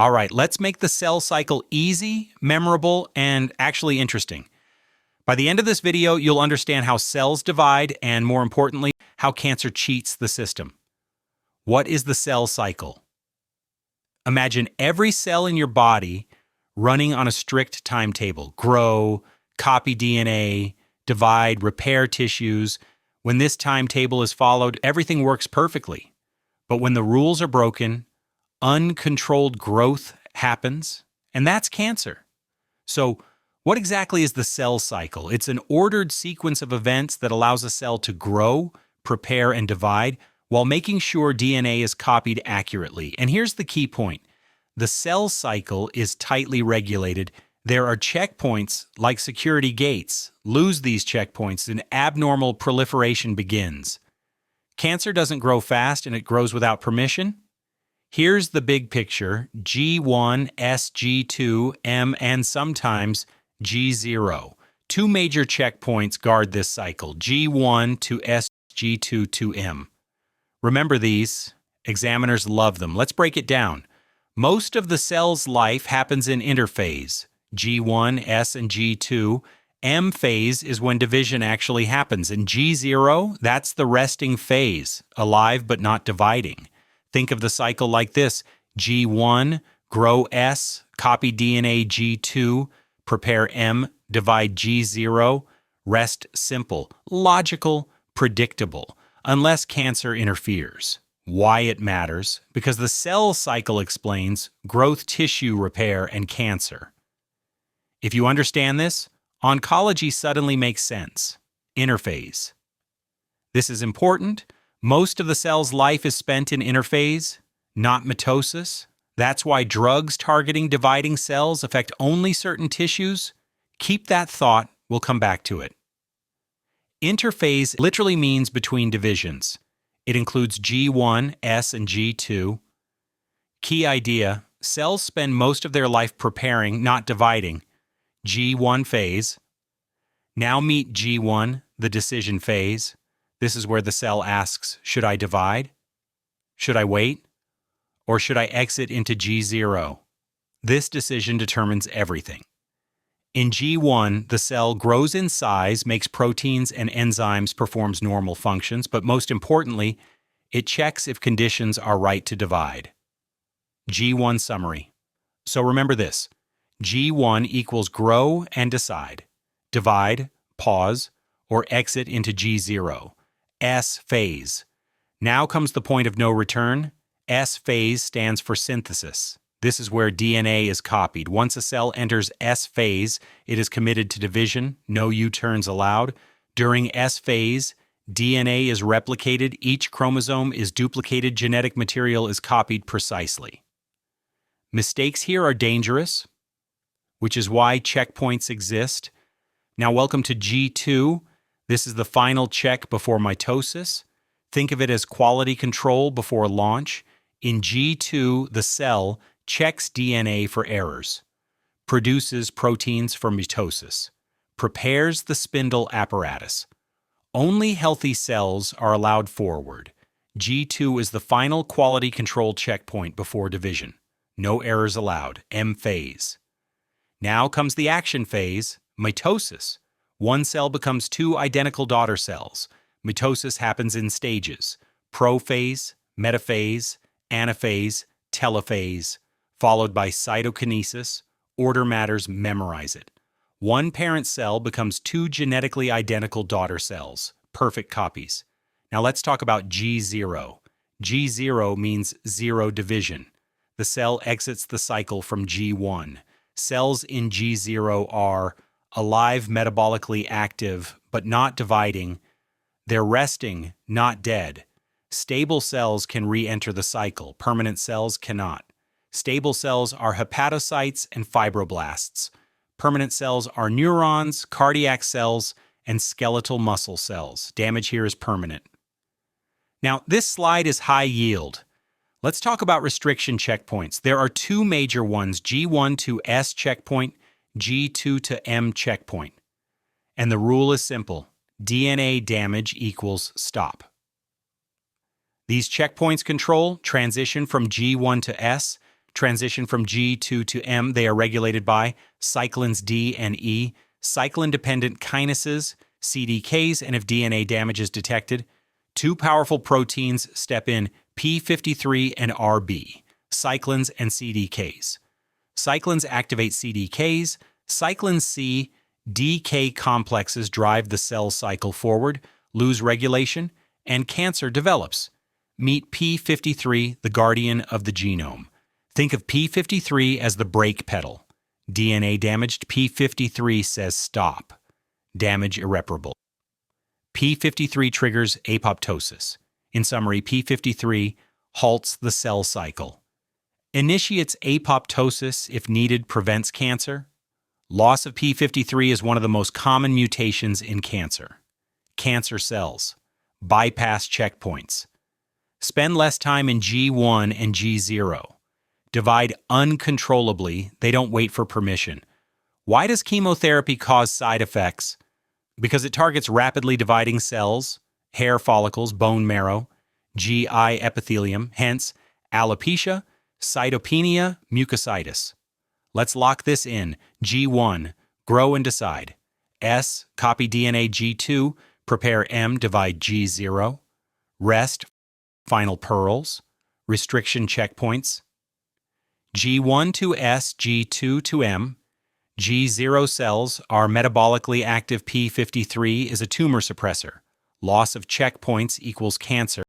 All right, let's make the cell cycle easy, memorable, and actually interesting. By the end of this video, you'll understand how cells divide and, more importantly, how cancer cheats the system. What is the cell cycle? Imagine every cell in your body running on a strict timetable. Grow, copy DNA, divide, repair tissues. When this timetable is followed, everything works perfectly. But when the rules are broken, uncontrolled growth happens, and that's cancer. So, what exactly is the cell cycle? It's an ordered sequence of events that allows a cell to grow, prepare, and divide while making sure DNA is copied accurately. And here's the key point. The cell cycle is tightly regulated. There are checkpoints like security gates. Lose these checkpoints and abnormal proliferation begins. Cancer doesn't grow fast and it grows without permission. Here's the big picture: G1, S, G2, M, and sometimes G0. Two major checkpoints guard this cycle: G1 to S, G2 to M. Remember these. Examiners love them. Let's break it down. Most of the cell's life happens in interphase, G1, S, and G2. M phase is when division actually happens, and G0, that's the resting phase, alive but not dividing. Think of the cycle like this: G1, grow S, copy DNA G2, prepare M, divide G0, rest. Simple, logical, predictable, unless cancer interferes. Why it matters? Because the cell cycle explains growth, tissue repair, and cancer. If you understand this, oncology suddenly makes sense. Interphase. This is important. Most of the cell's life is spent in interphase, not mitosis. That's why drugs targeting dividing cells affect only certain tissues. Keep that thought, we'll come back to it. Interphase literally means between divisions. It includes G1, S, and G2. Key idea: cells spend most of their life preparing, not dividing. G1 phase. Now meet G1, the decision phase. This is where the cell asks, should I divide? Should I wait? Or should I exit into G0? This decision determines everything. In G1, the cell grows in size, makes proteins and enzymes, performs normal functions, but most importantly, it checks if conditions are right to divide. G1 summary. So remember this: G1 equals grow and decide, divide, pause, or exit into G0. S phase. Now comes the point of no return. S phase stands for synthesis. This is where DNA is copied. Once a cell enters S phase, it is committed to division, no U-turns allowed. During S phase, DNA is replicated, each chromosome is duplicated, genetic material is copied precisely. Mistakes here are dangerous, which is why checkpoints exist. Now welcome to G2. This is the final check before mitosis. Think of it as quality control before launch. In G2, the cell checks DNA for errors, produces proteins for mitosis, prepares the spindle apparatus. Only healthy cells are allowed forward. G2 is the final quality control checkpoint before division. No errors allowed. M phase. Now comes the action phase, mitosis. One cell becomes two identical daughter cells. Mitosis happens in stages: prophase, metaphase, anaphase, telophase, followed by cytokinesis. Order matters, memorize it. One parent cell becomes two genetically identical daughter cells, perfect copies. Now let's talk about G0. G0 means zero division. The cell exits the cycle from G1. Cells in G0 are alive, metabolically active, but not dividing. They're resting, not dead. Stable cells can re-enter the cycle. Permanent cells cannot. Stable cells are hepatocytes and fibroblasts. Permanent cells are neurons, cardiac cells, and skeletal muscle cells. Damage here is permanent. Now, this slide is high yield. Let's talk about restriction checkpoints. There are two major ones: G1 to S checkpoint, G2 to M checkpoint. And the rule is simple: DNA damage equals stop. These checkpoints control transition from G1 to S, Transition from G2 to M, they are regulated by cyclins D and E, cyclin-dependent kinases, CDKs, and if DNA damage is detected, two powerful proteins step in, P53 and RB, cyclins and CDKs. Cyclins activate CDKs, cyclin C, DK complexes drive the cell cycle forward, lose regulation, and cancer develops. Meet P53, the guardian of the genome. Think of P53 as the brake pedal. DNA damaged, P53 says stop. Damage irreparable. P53 triggers apoptosis. In summary, P53 halts the cell cycle. Initiates apoptosis if needed, prevents cancer. Loss of P53 is one of the most common mutations in cancer. Cancer cells bypass checkpoints. Spend less time in G1 and G0. Divide uncontrollably, they don't wait for permission. Why does chemotherapy cause side effects? Because it targets rapidly dividing cells, hair follicles, bone marrow, GI epithelium, hence alopecia, cytopenia, mucositis. Let's lock this in. G1, grow and decide. S, copy DNA. G2, prepare M, divide G0. Rest, final pearls. Restriction checkpoints. G1 to S, G2 to M. G0 cells are metabolically active. P53 is a tumor suppressor. Loss of checkpoints equals cancer.